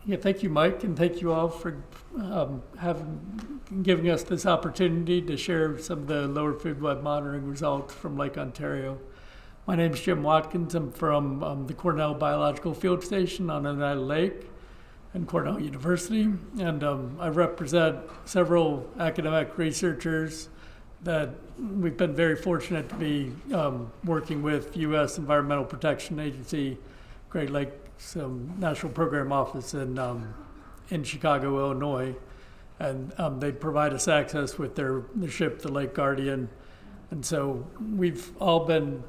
Yeah, thank you, Mike, and thank you all for giving us this opportunity to share some of the lower food web monitoring results from Lake Ontario. My name is Jim Watkins. I'm from the Cornell Biological Field Station on Oneida Lake and Cornell University, and I represent several academic researchers that we've been very fortunate to be working with U.S. Environmental Protection Agency, Great Lakes National Program Office in Chicago, Illinois, and they provide us access with their ship, the Lake Guardian, and so we've all been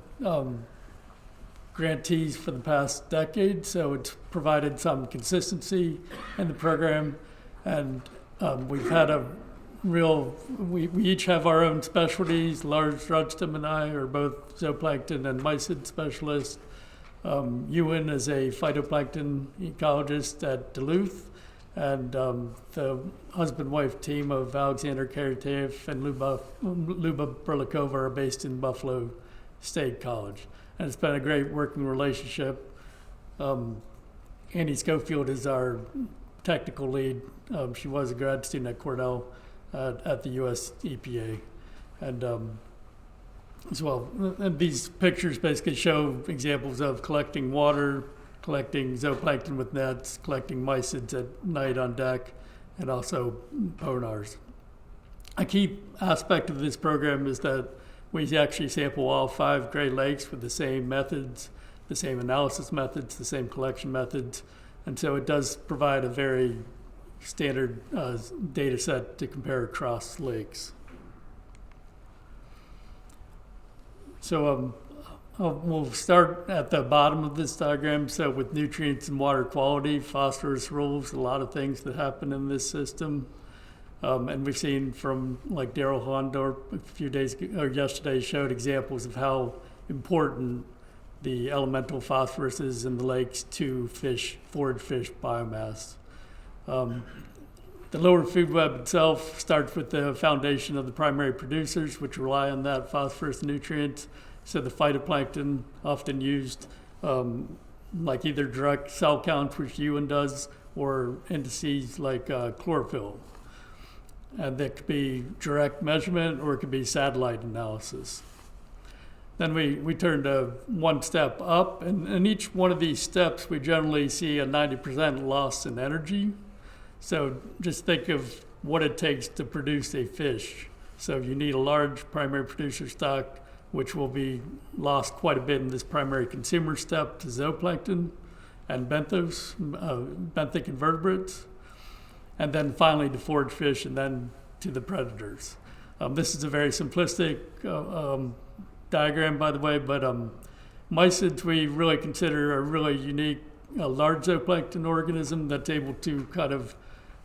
grantees for the past decade, so it's provided some consistency in the program, and we've had we each have our own specialties. Lars Rudstam and I are both zooplankton and mysid specialists. Ewan is a phytoplankton ecologist at Duluth, and the husband-wife team of Alexander Karateev and Luba Berlikova are based in Buffalo State College. And it's been a great working relationship. Annie Schofield is our technical lead. She was a grad student at Cornell at the US EPA. And as well, and these pictures basically show examples of collecting water, collecting zooplankton with nets, collecting mysids at night on deck, and also ponars. A key aspect of this program is that we actually sample all 5 Great Lakes with the same methods, the same analysis methods, the same collection methods, and so it does provide a very standard data set to compare across lakes. So we'll start at the bottom of this diagram. So with nutrients and water quality, phosphorus rules a lot of things that happen in this system. And we've seen from like Daryl Hondorp a few days or yesterday showed examples of how important the elemental phosphorus is in the lakes to forage fish biomass. The lower food web itself starts with the foundation of the primary producers, which rely on that phosphorus nutrient. So the phytoplankton often used like either direct cell counts, which Ewan does, or indices like chlorophyll. And that could be direct measurement or it could be satellite analysis. Then we turn to one step up, and in each one of these steps, we generally see a 90% loss in energy. So just think of what it takes to produce a fish. So you need a large primary producer stock, which will be lost quite a bit in this primary consumer step to zooplankton and benthic invertebrates, and then finally to forage fish and then to the predators. This is a very simplistic diagram, by the way, but mysids we really consider a really unique large zooplankton organism that's able to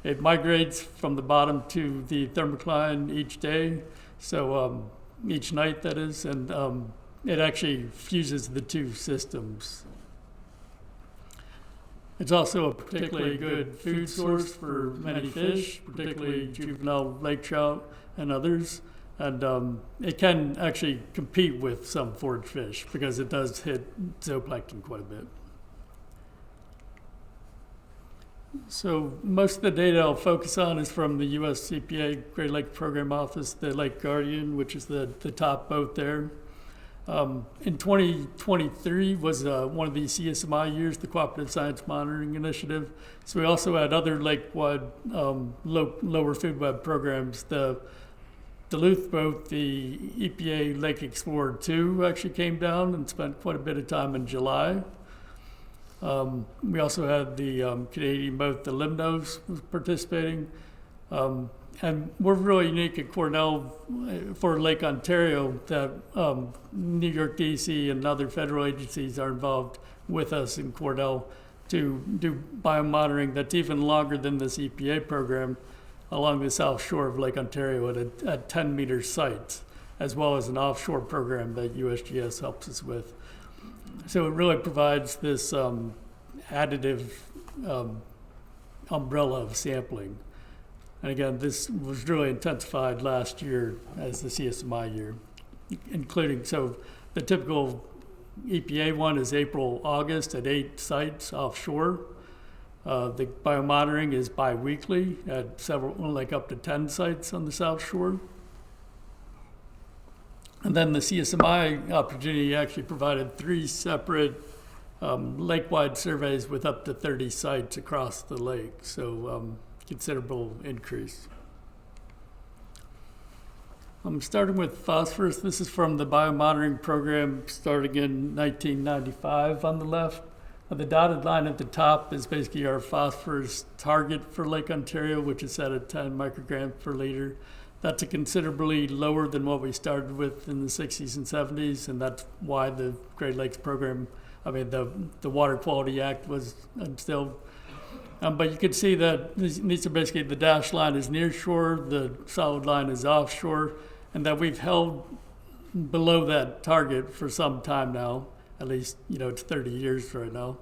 it migrates from the bottom to the thermocline each day, so each night that is, and it actually fuses the two systems. It's also a particularly good food source for many fish, particularly juvenile lake trout and others, and it can actually compete with some forage fish because it does hit zooplankton quite a bit. So most of the data I'll focus on is from the US EPA Great Lakes Program Office, the Lake Guardian, which is the top boat there. In 2023 was one of the CSMI years, the Cooperative Science Monitoring Initiative. So we also had other lake-wide lower food web programs. The Duluth boat, the EPA Lake Explorer 2 actually came down and spent quite a bit of time in July. We also had the Canadian boat, the Limnos, was participating. And we're really unique at Cornell for Lake Ontario that New York DEC and other federal agencies are involved with us in Cornell to do biomonitoring that's even longer than this EPA program along the south shore of Lake Ontario at 10-meter sites, as well as an offshore program that USGS helps us with. So it really provides this additive umbrella of sampling. And again, this was really intensified last year as the CSMI year, including, so the typical EPA one is April, August at 8 sites offshore. The biomonitoring is bi-weekly at several, like up to 10 sites on the South Shore. And then the CSMI opportunity actually provided 3 separate lake-wide surveys with up to 30 sites across the lake, so considerable increase. I'm starting with phosphorus. This is from the biomonitoring program starting in 1995 on the left. The dotted line at the top is basically our phosphorus target for Lake Ontario, which is set at 10 micrograms per liter. That's considerably lower than what we started with in the 60s and 70s, and that's why the Great Lakes program, the Water Quality Act was instilled. But you can see that these are basically, the dashed line is near shore, the solid line is offshore, and that we've held below that target for some time now. At least, it's 30 years right now.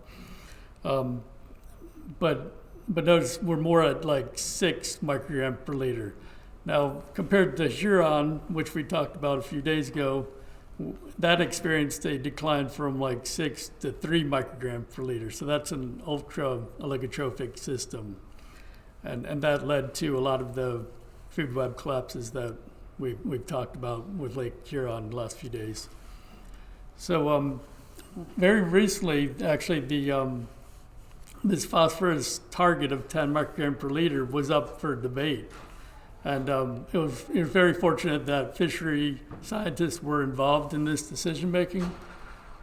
But notice we're more at like 6 micrograms per liter. Now, compared to Huron, which we talked about a few days ago, that experienced a decline from like 6 to 3 micrograms per liter. So that's an ultra oligotrophic system. And that led to a lot of the food web collapses that we've talked about with Lake Huron the last few days. So very recently, actually, this phosphorus target of 10 micrograms per liter was up for debate. And it was very fortunate that fishery scientists were involved in this decision making.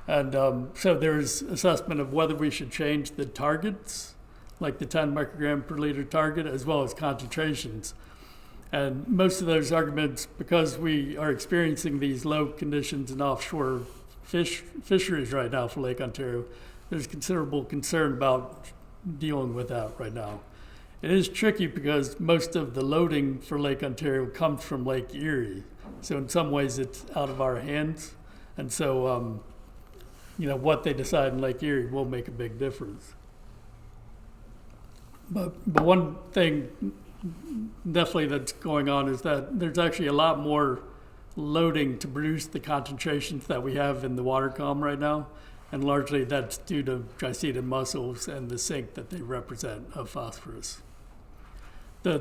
And so there's assessment of whether we should change the targets, like the 10 microgram per liter target, as well as concentrations. And most of those arguments, because we are experiencing these low conditions in offshore fisheries right now for Lake Ontario, there's considerable concern about dealing with that right now. It is tricky because most of the loading for Lake Ontario comes from Lake Erie. So in some ways it's out of our hands. And so, what they decide in Lake Erie will make a big difference. But one thing definitely that's going on is that there's actually a lot more loading to produce the concentrations that we have in the water column right now. And largely that's due to tricidid mussels and the sink that they represent of phosphorus. The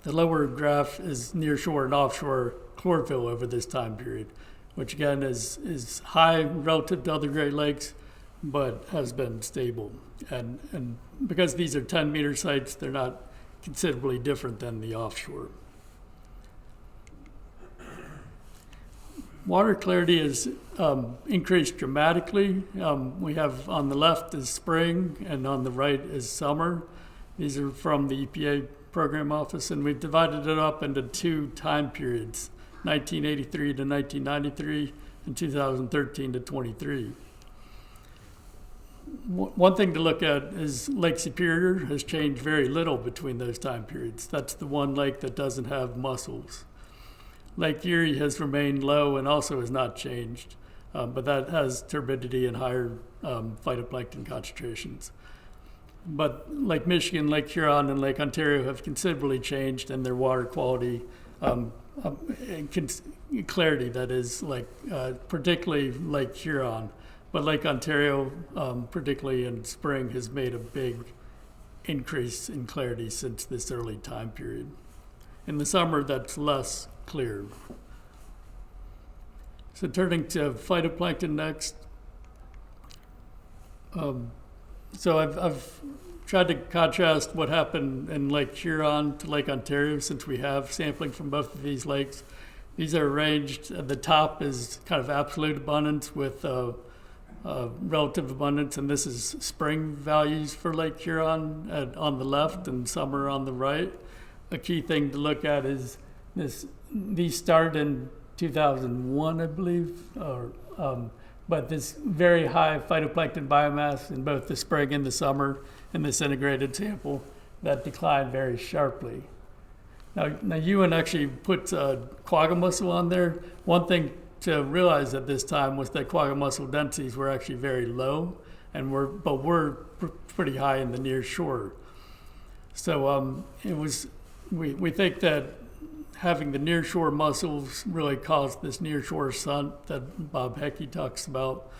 lower graph is nearshore and offshore chlorophyll over this time period, which again is high relative to other Great Lakes, but has been stable. And because these are 10-meter sites, they're not considerably different than the offshore. Water clarity has increased dramatically. We have on the left is spring and on the right is summer. These are from the EPA program office, and we've divided it up into 2 time periods, 1983 to 1993 and 2013 to 23. One thing to look at is Lake Superior has changed very little between those time periods. That's the one lake that doesn't have mussels. Lake Erie has remained low and also has not changed, but that has turbidity and higher phytoplankton concentrations. But Lake Michigan, Lake Huron, and Lake Ontario have considerably changed in their water quality, clarity, that is, particularly Lake Huron. But Lake Ontario, particularly in spring, has made a big increase in clarity since this early time period. In the summer, that's less clear. So turning to phytoplankton next. So I've tried to contrast what happened in Lake Huron to Lake Ontario, since we have sampling from both of these lakes. These are arranged, at the top is kind of absolute abundance with relative abundance, and this is spring values for Lake Huron on the left and summer on the right. A key thing to look at is these started in 2001, I believe, but this very high phytoplankton biomass in both the spring and the summer in this integrated sample that declined very sharply. Now Ewan actually put quagga mussel on there. One thing to realize at this time was that quagga mussel densities were actually very low, but were pretty high in the near shore. So we think that having the nearshore mussels really caused this nearshore stunt that Bob Hecky talks about.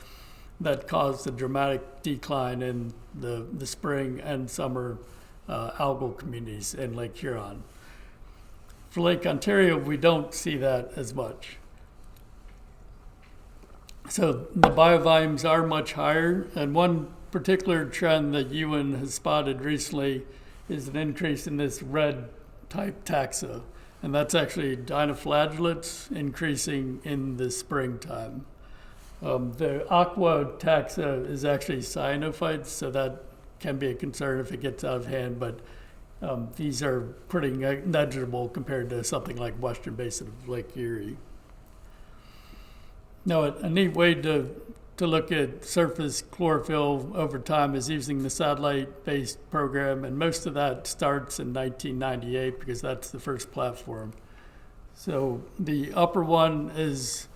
that caused a dramatic decline in the spring and summer algal communities in Lake Huron. For Lake Ontario, we don't see that as much. So the biovolumes are much higher, and one particular trend that Ewan has spotted recently is an increase in this red type taxa, and that's actually dinoflagellates increasing in the springtime. The aqua taxa is actually cyanophytes, so that can be a concern if it gets out of hand, but these are pretty negligible compared to something like western basin of Lake Erie. Now, a neat way to look at surface chlorophyll over time is using the satellite-based program, and most of that starts in 1998 because that's the first platform. So the upper one is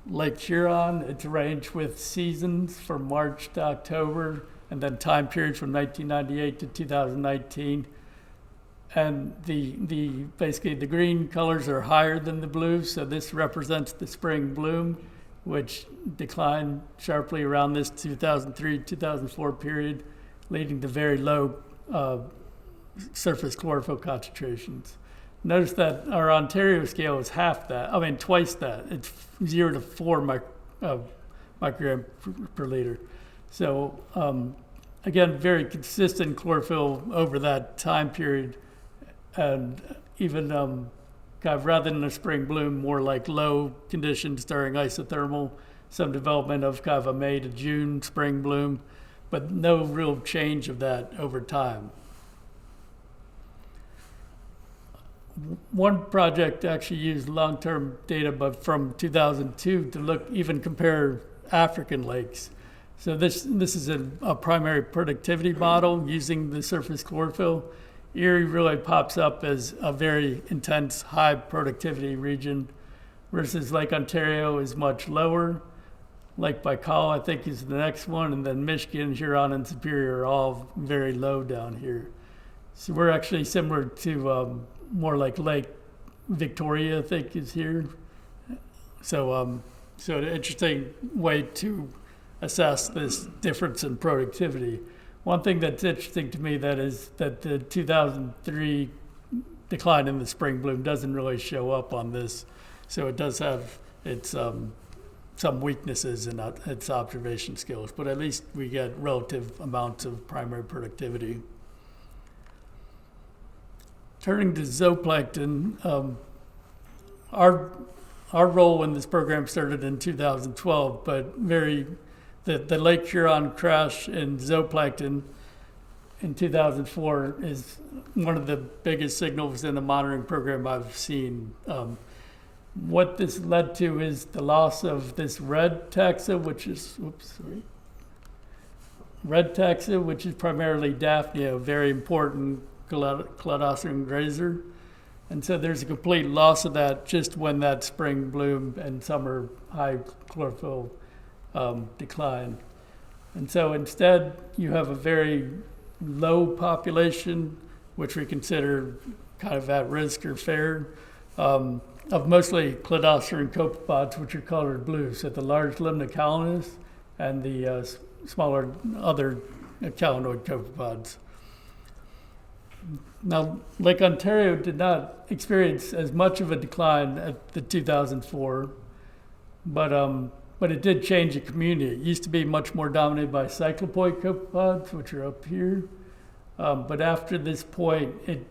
Lake Huron. It's arranged with seasons from March to October, and then time periods from 1998 to 2019. And basically the green colors are higher than the blue, so this represents the spring bloom, which declined sharply around this 2003-2004 period, leading to very low surface chlorophyll concentrations. Notice that our Ontario scale is twice that. It's 0 to 4 microgram per liter. So again, very consistent chlorophyll over that time period, and even kind of rather than a spring bloom, more like low conditions during isothermal, some development of kind of a May to June spring bloom, but no real change of that over time. One project actually used long-term data, but from 2002 to compare African lakes. So this is a primary productivity model using the surface chlorophyll. Erie really pops up as a very intense, high productivity region, versus Lake Ontario is much lower. Lake Baikal, I think, is the next one, and then Michigan, Huron, and Superior are all very low down here. So we're actually similar to more like Lake Victoria, I think, is here. So an interesting way to assess this difference in productivity. One thing that's interesting to me is that the 2003 decline in the spring bloom doesn't really show up on this. So it does have its some weaknesses in its observation skills, but at least we get relative amounts of primary productivity. Turning to zooplankton, our role in this program started in 2012, but the Lake Huron crash in zooplankton in 2004 is one of the biggest signals in the monitoring program I've seen. What this led to is the loss of this red taxa, which is primarily Daphnia, a very important cladostrum grazer. And so there's a complete loss of that just when that spring bloom and summer high chlorophyll decline. And so instead you have a very low population, which we consider kind of at risk or fair, of mostly cladostrum copepods, which are colored blue. So the large limnicallinus and the smaller other callinoid copepods. Now, Lake Ontario did not experience as much of a decline at the 2004, but it did change the community. It used to be much more dominated by cyclopoid copepods, which are up here. But after this point, it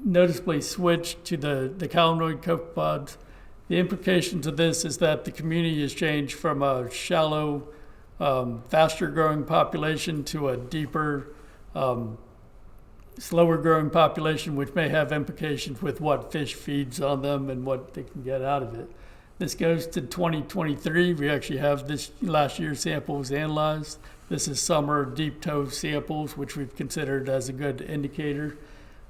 noticeably switched to the callinoid copepods. The implications of this is that the community has changed from a shallow, faster growing population to a deeper, slower growing population, which may have implications with what fish feeds on them and what they can get out of it. This goes to 2023. We actually have this last year's samples analyzed. This is summer deep toe samples, which we've considered as a good indicator.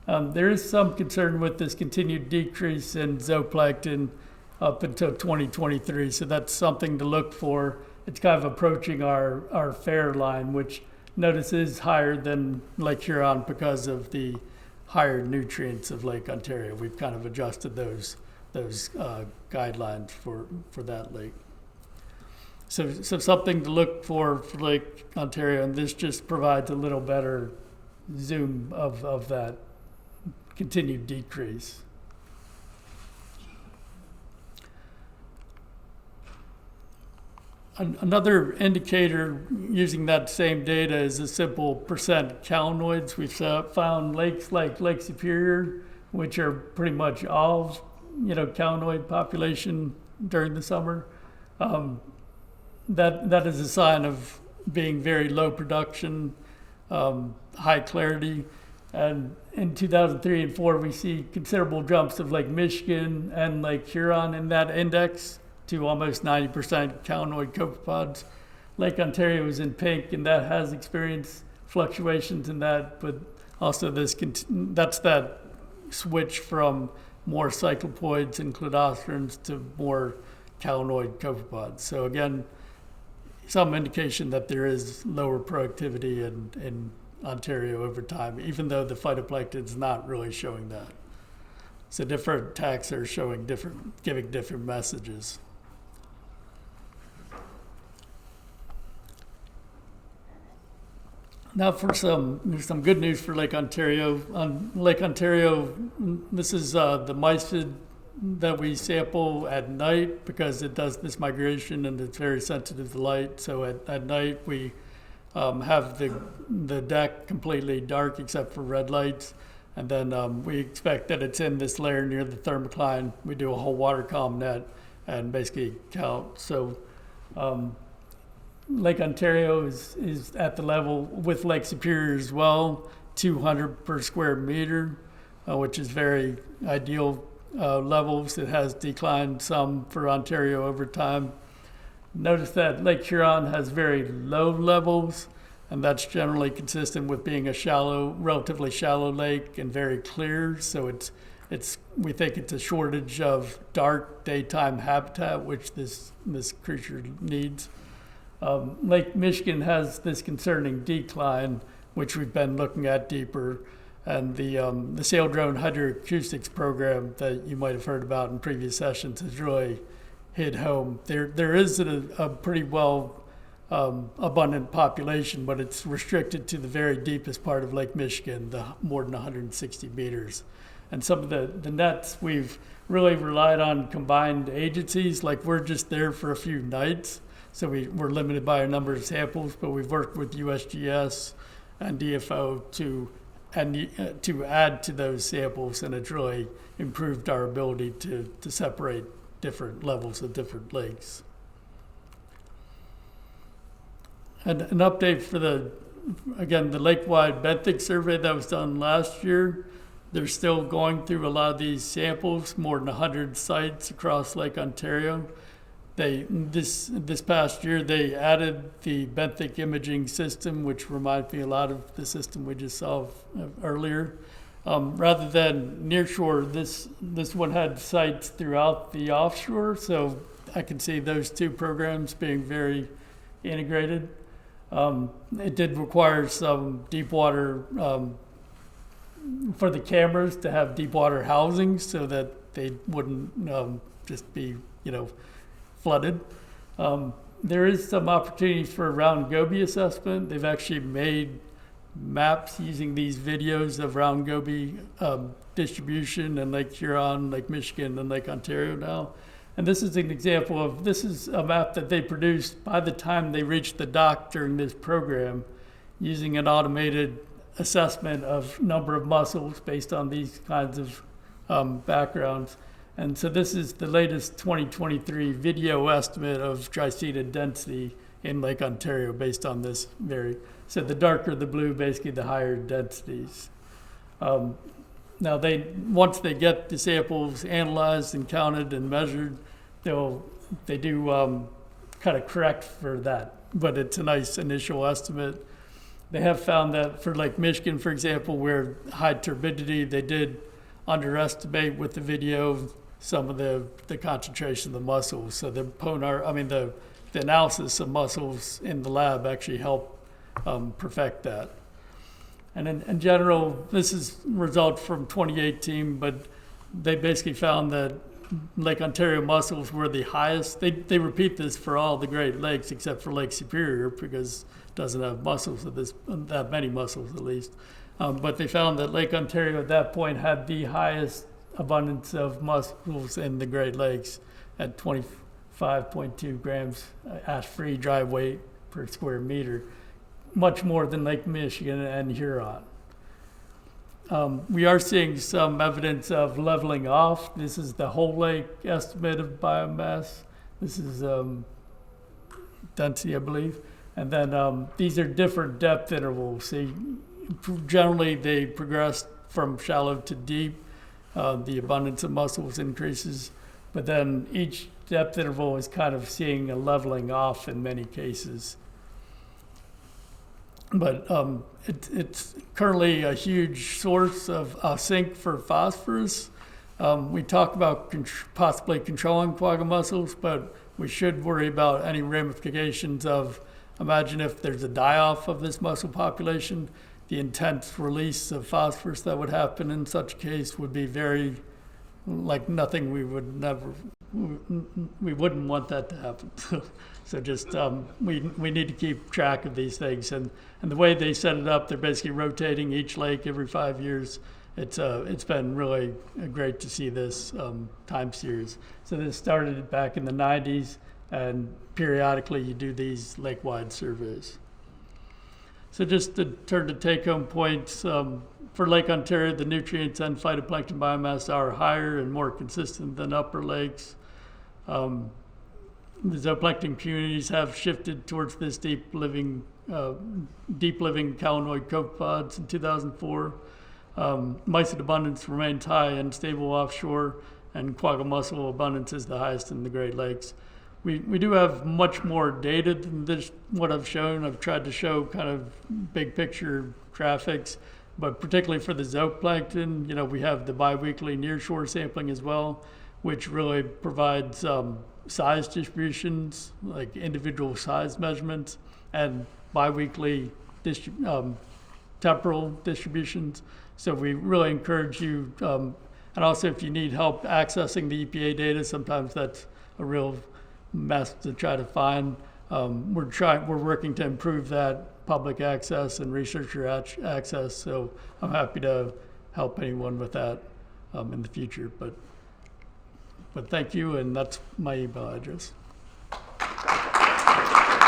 There is some concern with this continued decrease in zooplankton up until 2023, so that's something to look for. It's kind of approaching our fair line, which notice is higher than Lake Huron because of the higher nutrients of Lake Ontario. We've kind of adjusted those guidelines for that lake. So something to look for Lake Ontario, and this just provides a little better zoom of that continued decrease. Another indicator using that same data is a simple percent calanoids. We've found lakes like Lake Superior, which are pretty much all, calanoid population during the summer. That is a sign of being very low production, high clarity. And in 2003 and 4, we see considerable jumps of Lake Michigan and Lake Huron in that index to almost 90% calanoid copepods. Lake Ontario is in pink, and that has experienced fluctuations in that, but also that's that switch from more cyclopoids and cladosterans to more calanoid copepods. So again, some indication that there is lower productivity in Ontario over time, even though the phytoplankton is not really showing that. So different taxa are giving different messages. Now for some good news for Lake Ontario. On Lake Ontario, this is the mysid that we sample at night because it does this migration and it's very sensitive to light. So at night we have the deck completely dark except for red lights. And then we expect that it's in this layer near the thermocline. We do a whole water column net and basically count. So Lake Ontario is at the level with Lake Superior as well, 200 per square meter, which is very ideal levels. It has declined some for Ontario over time. Notice that Lake Huron has very low levels, and that's generally consistent with being a relatively shallow lake and very clear. So we think it's a shortage of dark daytime habitat, which this creature needs. Lake Michigan has this concerning decline, which we've been looking at deeper, and the sail drone hydroacoustics program that you might have heard about in previous sessions has really hit home. There is a pretty well abundant population, but it's restricted to the very deepest part of Lake Michigan, the more than 160 meters. And some of the nets we've really relied on combined agencies, like we're just there for a few nights. So we're limited by a number of samples, but we've worked with USGS and DFO to add to those samples, and it's really improved our ability to separate different levels of different lakes. And an update for the lake-wide benthic survey that was done last year. They're still going through a lot of these samples, more than 100 sites across Lake Ontario. This past year, they added the benthic imaging system, which reminds me a lot of the system we just saw earlier. Rather than nearshore, this one had sites throughout the offshore, so I can see those two programs being very integrated. It did require some deep water for the cameras to have deep water housing so that they wouldn't just be, flooded. There is some opportunity for round goby assessment. They've actually made maps using these videos of round goby distribution in Lake Huron, Lake Michigan, and Lake Ontario now. And this is an example this is a map that they produced by the time they reached the dock during this program using an automated assessment of number of mussels based on these kinds of backgrounds. And so this is the latest 2023 video estimate of Dryceta density in Lake Ontario based on this so the darker the blue, basically the higher densities. Now once they get the samples analyzed and counted and measured, they do kind of correct for that, but it's a nice initial estimate. They have found that for Lake Michigan, for example, where high turbidity, they did underestimate with the video some of the concentration of the mussels. So the analysis of mussels in the lab actually helped perfect that. And in general, this is results from 2018, but they basically found that Lake Ontario mussels were the highest. They repeat this for all the Great Lakes except for Lake Superior because it doesn't have mussels that many mussels at least. But they found that Lake Ontario at that point had the highest abundance of mussels in the Great Lakes at 25.2 grams ash-free dry weight per square meter, much more than Lake Michigan and Huron. We are seeing some evidence of leveling off. This is the whole lake estimate of biomass. This is density, I believe. And then these are different depth intervals. See, generally, they progress from shallow to deep. The abundance of mussels increases. But then each depth interval is kind of seeing a leveling off in many cases. But it's currently a huge source of sink for phosphorus. We talk about possibly controlling quagga mussels, but we should worry about any ramifications of, imagine if there's a die-off of this mussel population, the intense release of phosphorus that would happen in such a case would be very, like nothing we wouldn't want that to happen. So just we need to keep track of these things, and the way they set it up, they're basically rotating each lake every 5 years. It's been really great to see this time series. So this started back in the 90s, and periodically you do these lake-wide surveys. So just to turn to take-home points, for Lake Ontario, the nutrients and phytoplankton biomass are higher and more consistent than upper lakes. The zooplankton communities have shifted towards this deep living calanoid copepods in 2004. Mysid abundance remains high and stable offshore, and quagga mussel abundance is the highest in the Great Lakes. We do have much more data than this, what I've shown. I've tried to show kind of big picture graphics, but particularly for the zooplankton, we have the biweekly nearshore sampling as well, which really provides size distributions, like individual size measurements, and biweekly temporal distributions. So we really encourage you, and also if you need help accessing the EPA data, sometimes that's a real mess to try to find. We're working to improve that public access and researcher access. So I'm happy to help anyone with that in the future. But thank you, and that's my email address.